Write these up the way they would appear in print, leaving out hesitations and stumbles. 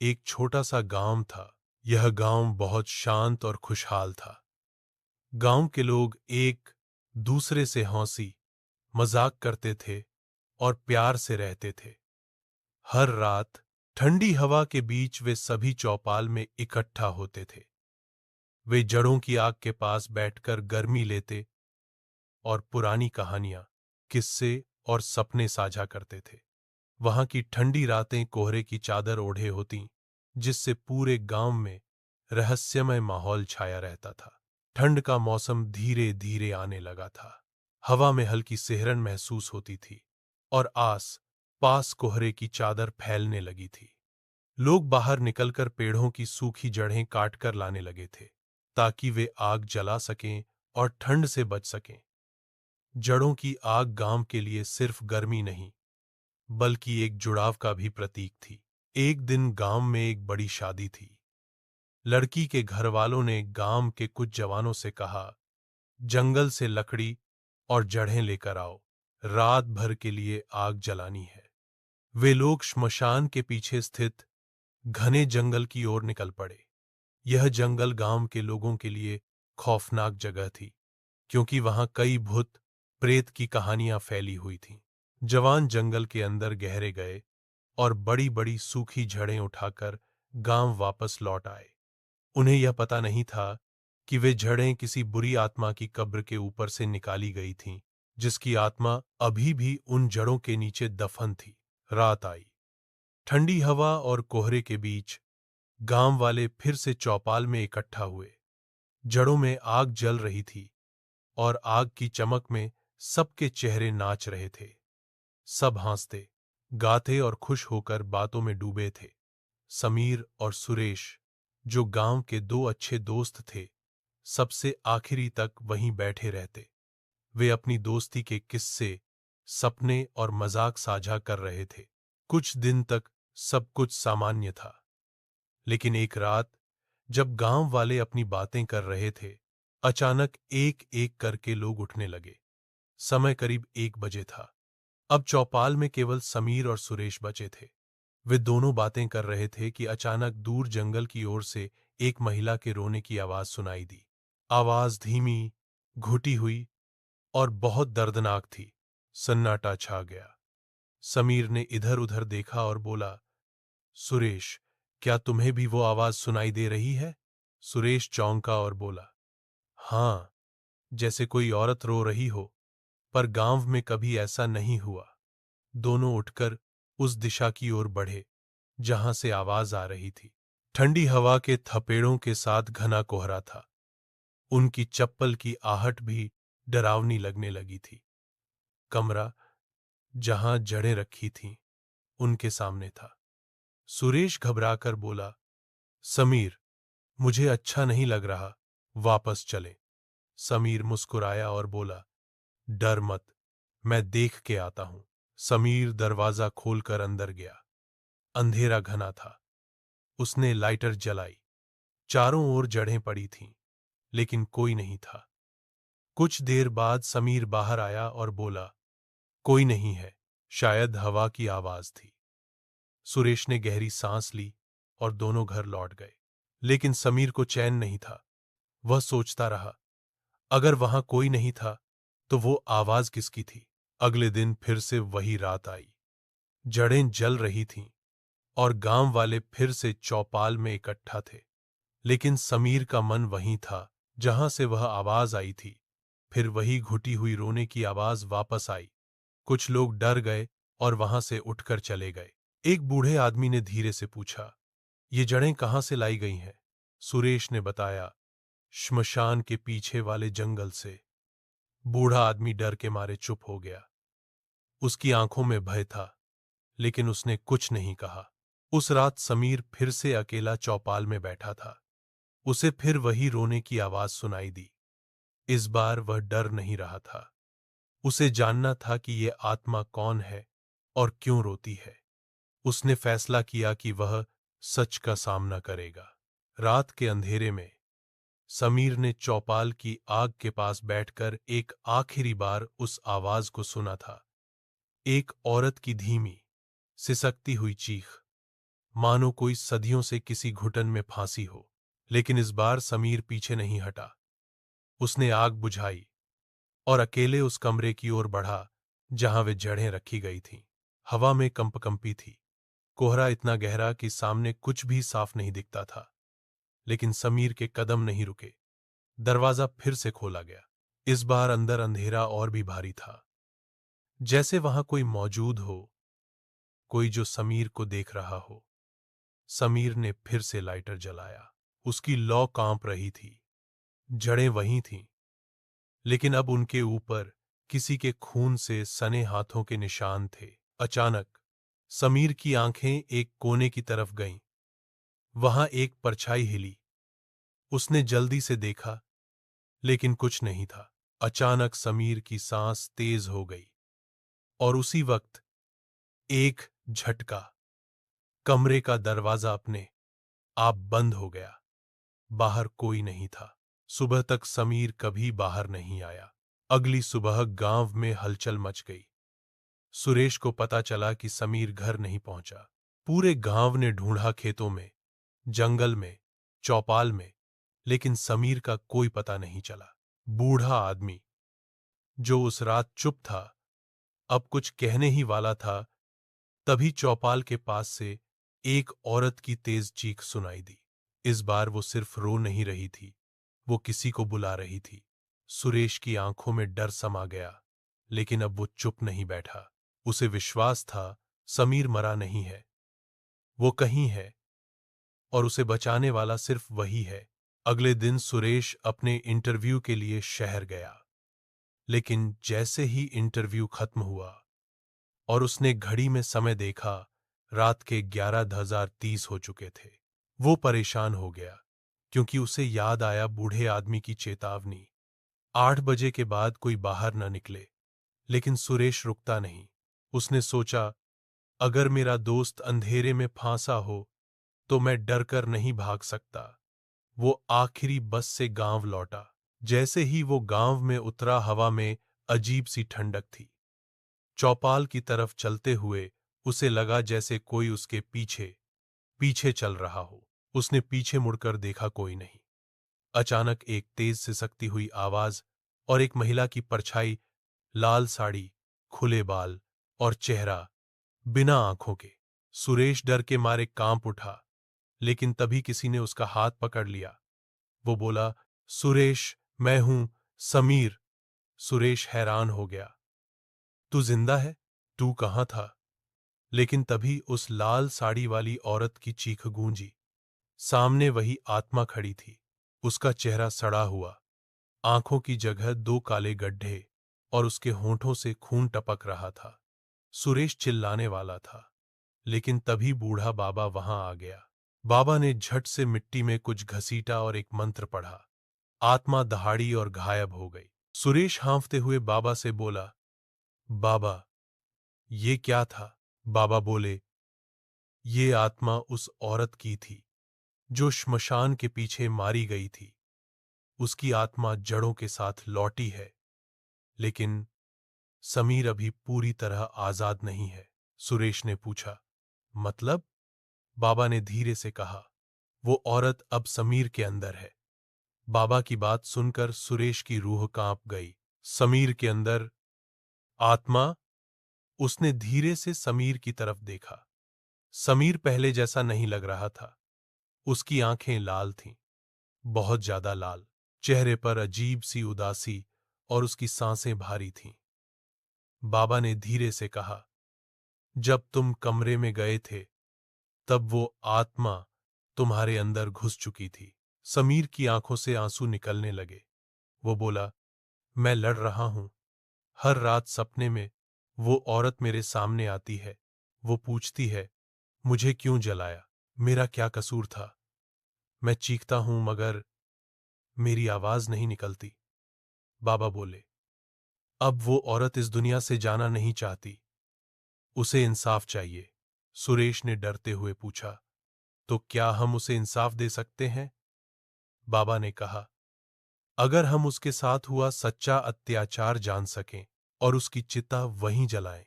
एक छोटा सा गांव था। यह गांव बहुत शांत और खुशहाल था। गांव के लोग एक दूसरे से हंसी मजाक करते थे और प्यार से रहते थे। हर रात ठंडी हवा के बीच वे सभी चौपाल में इकट्ठा होते थे। वे जड़ों की आग के पास बैठकर गर्मी लेते और पुरानी कहानियां, किस्से और सपने साझा करते थे। वहां की ठंडी रातें कोहरे की चादर ओढ़े होती, जिससे पूरे गांव में रहस्यमय माहौल छाया रहता था। ठंड का मौसम धीरे धीरे आने लगा था। हवा में हल्की सिहरन महसूस होती थी और आस पास कोहरे की चादर फैलने लगी थी। लोग बाहर निकलकर पेड़ों की सूखी जड़ें काटकर लाने लगे थे, ताकि वे आग जला सकें और ठंड से बच सकें। जड़ों की आग गांव के लिए सिर्फ गर्मी नहीं, बल्कि एक जुड़ाव का भी प्रतीक थी। एक दिन गांव में एक बड़ी शादी थी। लड़की के घर वालों ने गांव के कुछ जवानों से कहा, जंगल से लकड़ी और जड़ें लेकर आओ, रात भर के लिए आग जलानी है। वे लोग श्मशान के पीछे स्थित घने जंगल की ओर निकल पड़े। यह जंगल गांव के लोगों के लिए खौफनाक जगह थी, क्योंकि वहां कई भूत प्रेत की कहानियां फैली हुई थीं। जवान जंगल के अंदर गहरे गए और बड़ी बड़ी सूखी जड़ें उठाकर गांव वापस लौट आए। उन्हें यह पता नहीं था कि वे जड़ें किसी बुरी आत्मा की कब्र के ऊपर से निकाली गई थीं, जिसकी आत्मा अभी भी उन जड़ों के नीचे दफन थी। रात आई। ठंडी हवा और कोहरे के बीच गांव वाले फिर से चौपाल में इकट्ठा हुए। जड़ों में आग जल रही थी और आग की चमक में सबके चेहरे नाच रहे थे। सब हंसते, गाते और खुश होकर बातों में डूबे थे। समीर और सुरेश, जो गांव के दो अच्छे दोस्त थे, सबसे आखिरी तक वहीं बैठे रहते। वे अपनी दोस्ती के किस्से, सपने और मजाक साझा कर रहे थे। कुछ दिन तक सब कुछ सामान्य था, लेकिन एक रात जब गांव वाले अपनी बातें कर रहे थे, अचानक एक एक करके लोग उठने लगे। समय करीब 1 बजे था। अब चौपाल में केवल समीर और सुरेश बचे थे। वे दोनों बातें कर रहे थे कि अचानक दूर जंगल की ओर से एक महिला के रोने की आवाज सुनाई दी। आवाज धीमी, घुटी हुई और बहुत दर्दनाक थी। सन्नाटा छा गया। समीर ने इधर-उधर देखा और बोला, सुरेश, क्या तुम्हें भी वो आवाज सुनाई दे रही है? सुरेश चौंका और बोला, हाँ, जैसे कोई औरत रो रही हो, पर गांव में कभी ऐसा नहीं हुआ। दोनों उठकर उस दिशा की ओर बढ़े जहां से आवाज आ रही थी। ठंडी हवा के थपेड़ों के साथ घना कोहरा था। उनकी चप्पल की आहट भी डरावनी लगने लगी थी। कमरा जहां जड़ें रखी थीं, उनके सामने था। सुरेश घबराकर बोला, समीर, मुझे अच्छा नहीं लग रहा, वापस चलें। समीर मुस्कुराया और बोला, डर मत, मैं देख के आता हूं। समीर दरवाजा खोलकर अंदर गया। अंधेरा घना था। उसने लाइटर जलाई। चारों ओर जड़ें पड़ी थीं, लेकिन कोई नहीं था। कुछ देर बाद समीर बाहर आया और बोला, कोई नहीं है, शायद हवा की आवाज थी। सुरेश ने गहरी सांस ली और दोनों घर लौट गए। लेकिन समीर को चैन नहीं था। वह सोचता रहा, अगर वहां कोई नहीं था, तो वो आवाज किसकी थी? अगले दिन फिर से वही रात आई। जड़ें जल रही थीं और गांव वाले फिर से चौपाल में इकट्ठा थे। लेकिन समीर का मन वहीं था जहां से वह आवाज आई थी। फिर वही घुटी हुई रोने की आवाज वापस आई। कुछ लोग डर गए और वहां से उठकर चले गए। एक बूढ़े आदमी ने धीरे से पूछा, ये जड़ें कहां से लाई गई हैं? सुरेश ने बताया, श्मशान के पीछे वाले जंगल से। बूढ़ा आदमी डर के मारे चुप हो गया। उसकी आंखों में भय था, लेकिन उसने कुछ नहीं कहा। उस रात समीर फिर से अकेला चौपाल में बैठा था। उसे फिर वही रोने की आवाज सुनाई दी। इस बार वह डर नहीं रहा था। उसे जानना था कि ये आत्मा कौन है और क्यों रोती है। उसने फैसला किया कि वह सच का सामना करेगा। रात के अंधेरे में समीर ने चौपाल की आग के पास बैठकर एक आखिरी बार उस आवाज को सुना था। एक औरत की धीमी, सिसकती हुई चीख। मानो कोई सदियों से किसी घुटन में फांसी हो। लेकिन इस बार समीर पीछे नहीं हटा। उसने आग बुझाई और अकेले उस कमरे की ओर बढ़ा जहां वे जड़ें रखी गई थीं। हवा में कंपकंपी थी, कोहरा इतना गहरा कि सामने कुछ भी साफ नहीं दिखता था। लेकिन समीर के कदम नहीं रुके। दरवाजा फिर से खोला गया। इस बार अंदर अंधेरा और भी भारी था, जैसे वहां कोई मौजूद हो, कोई जो समीर को देख रहा हो। समीर ने फिर से लाइटर जलाया। उसकी लौ कांप रही थी। जड़ें वहीं थीं, लेकिन अब उनके ऊपर किसी के खून से सने हाथों के निशान थे। अचानक समीर की आंखें एक कोने की तरफ गईं। वहां एक परछाई हिली। उसने जल्दी से देखा, लेकिन कुछ नहीं था। अचानक समीर की सांस तेज हो गई और उसी वक्त एक झटका। कमरे का दरवाजा अपने आप बंद हो गया। बाहर कोई नहीं था। सुबह तक समीर कभी बाहर नहीं आया। अगली सुबह गांव में हलचल मच गई। सुरेश को पता चला कि समीर घर नहीं पहुंचा। पूरे गांव ने ढूंढा, खेतों में, जंगल में, चौपाल में, लेकिन समीर का कोई पता नहीं चला। बूढ़ा आदमी जो उस रात चुप था, अब कुछ कहने ही वाला था। तभी चौपाल के पास से एक औरत की तेज चीख सुनाई दी। इस बार वो सिर्फ रो नहीं रही थी, वो किसी को बुला रही थी। सुरेश की आंखों में डर समा गया, लेकिन अब वो चुप नहीं बैठा। उसे विश्वास था समीर मरा नहीं है, वो कहीं है और उसे बचाने वाला सिर्फ वही है। अगले दिन सुरेश अपने इंटरव्यू के लिए शहर गया, लेकिन जैसे ही इंटरव्यू खत्म हुआ और उसने घड़ी में समय देखा, रात के 11:30 हो चुके थे। वो परेशान हो गया, क्योंकि उसे याद आया बूढ़े आदमी की चेतावनी, 8 बजे के बाद कोई बाहर न निकले। लेकिन सुरेश रुकता नहीं। उसने सोचा, अगर मेरा दोस्त अंधेरे में फांसा हो तो मैं डर कर नहीं भाग सकता। वो आखिरी बस से गांव लौटा। जैसे ही वो गांव में उतरा, हवा में अजीब सी ठंडक थी। चौपाल की तरफ चलते हुए उसे लगा जैसे कोई उसके पीछे पीछे चल रहा हो। उसने पीछे मुड़कर देखा, कोई नहीं। अचानक एक तेज सिसकती हुई आवाज और एक महिला की परछाई, लाल साड़ी, खुले बाल और चेहरा बिना आंखों के। सुरेश डर के मारे कांप उठा, लेकिन तभी किसी ने उसका हाथ पकड़ लिया। वो बोला, सुरेश, मैं हूं, समीर। सुरेश हैरान हो गया। तू जिंदा है? तू कहां था? लेकिन तभी उस लाल साड़ी वाली औरत की चीख गूंजी। सामने वही आत्मा खड़ी थी। उसका चेहरा सड़ा हुआ, आंखों की जगह 2 काले गड्ढे और उसके होंठों से खून टपक रहा था। सुरेश चिल्लाने वाला था, लेकिन तभी बूढ़ा बाबा वहां आ गया। बाबा ने झट से मिट्टी में कुछ घसीटा और एक मंत्र पढ़ा। आत्मा दहाड़ी और गायब हो गई। सुरेश हांफते हुए बाबा से बोला, बाबा, ये क्या था? बाबा बोले, ये आत्मा उस औरत की थी जो श्मशान के पीछे मारी गई थी। उसकी आत्मा जड़ों के साथ लौटी है, लेकिन समीर अभी पूरी तरह आजाद नहीं है। सुरेश ने पूछा, मतलब? बाबा ने धीरे से कहा, वो औरत अब समीर के अंदर है। बाबा की बात सुनकर सुरेश की रूह कांप गई। समीर के अंदर आत्मा? उसने धीरे से समीर की तरफ देखा। समीर पहले जैसा नहीं लग रहा था। उसकी आंखें लाल थीं, बहुत ज्यादा लाल। चेहरे पर अजीब सी उदासी और उसकी सांसें भारी थीं। बाबा ने धीरे से कहा, जब तुम कमरे में गए थे, तब वो आत्मा तुम्हारे अंदर घुस चुकी थी। समीर की आंखों से आंसू निकलने लगे। वो बोला, मैं लड़ रहा हूं। हर रात सपने में वो औरत मेरे सामने आती है। वो पूछती है, मुझे क्यों जलाया? मेरा क्या कसूर था? मैं चीखता हूं, मगर मेरी आवाज नहीं निकलती। बाबा बोले, अब वो औरत इस दुनिया से जाना नहीं चाहती। उसे इंसाफ चाहिए। सुरेश ने डरते हुए पूछा, तो क्या हम उसे इंसाफ दे सकते हैं? बाबा ने कहा, अगर हम उसके साथ हुआ सच्चा अत्याचार जान सकें और उसकी चिता वहीं जलाएं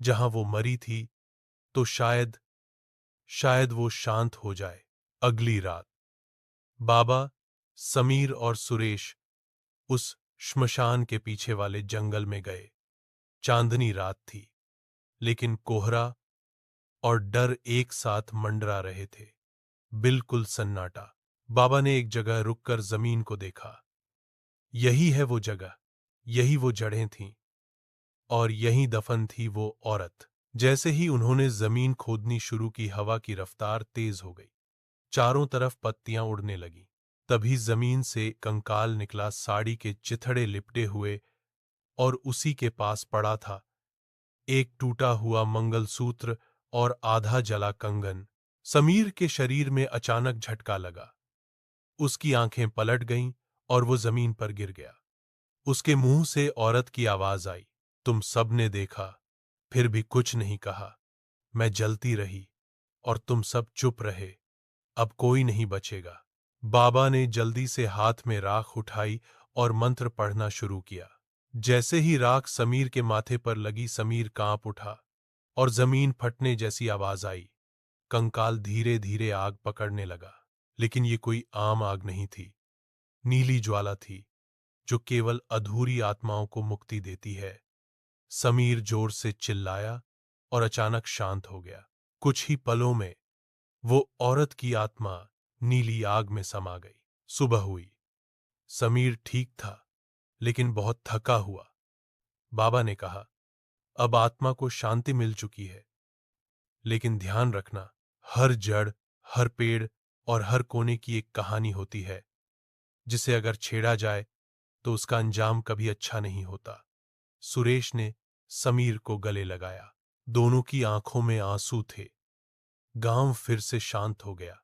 जहां वो मरी थी, तो शायद शायद वो शांत हो जाए। अगली रात बाबा, समीर और सुरेश उस श्मशान के पीछे वाले जंगल में गए। चांदनी रात थी, लेकिन कोहरा और डर एक साथ मंडरा रहे थे। बिल्कुल सन्नाटा। बाबा ने एक जगह रुककर जमीन को देखा। यही है वो जगह, यही वो जड़ें थीं, और यहीं दफन थी वो औरत। जैसे ही उन्होंने जमीन खोदनी शुरू की, हवा की रफ्तार तेज हो गई। चारों तरफ पत्तियां उड़ने लगीं। तभी जमीन से कंकाल निकला, साड़ी के चिथड़े लिपटे हुए, और उसी के पास पड़ा था एक टूटा हुआ मंगलसूत्र और आधा जला कंगन। समीर के शरीर में अचानक झटका लगा। उसकी आंखें पलट गईं और वो जमीन पर गिर गया। उसके मुंह से औरत की आवाज आई, तुम सब ने देखा, फिर भी कुछ नहीं कहा। मैं जलती रही और तुम सब चुप रहे। अब कोई नहीं बचेगा। बाबा ने जल्दी से हाथ में राख उठाई और मंत्र पढ़ना शुरू किया। जैसे ही राख समीर के माथे पर लगी, समीर कांप उठा और जमीन फटने जैसी आवाज आई। कंकाल धीरे धीरे आग पकड़ने लगा, लेकिन ये कोई आम आग नहीं थी। नीली ज्वाला थी, जो केवल अधूरी आत्माओं को मुक्ति देती है। समीर जोर से चिल्लाया और अचानक शांत हो गया। कुछ ही पलों में वो औरत की आत्मा नीली आग में समा गई। सुबह हुई। समीर ठीक था, लेकिन बहुत थका हुआ। बाबा ने कहा, अब आत्मा को शांति मिल चुकी है, लेकिन ध्यान रखना, हर जड़, हर पेड़ और हर कोने की एक कहानी होती है, जिसे अगर छेड़ा जाए तो उसका अंजाम कभी अच्छा नहीं होता। सुरेश ने समीर को गले लगाया। दोनों की आंखों में आंसू थे। गांव फिर से शांत हो गया,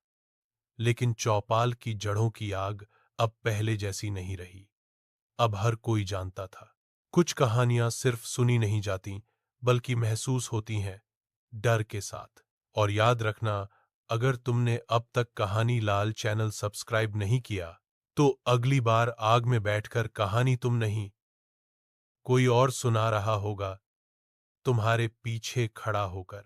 लेकिन चौपाल की जड़ों की आग अब पहले जैसी नहीं रही। अब हर कोई जानता था, कुछ कहानियां सिर्फ सुनी नहीं जाती, बल्कि महसूस होती हैं, डर के साथ। और याद रखना, अगर तुमने अब तक कहानी लाल चैनल सब्सक्राइब नहीं किया, तो अगली बार आग में बैठकर कहानी तुम नहीं, कोई और सुना रहा होगा, तुम्हारे पीछे खड़ा होकर।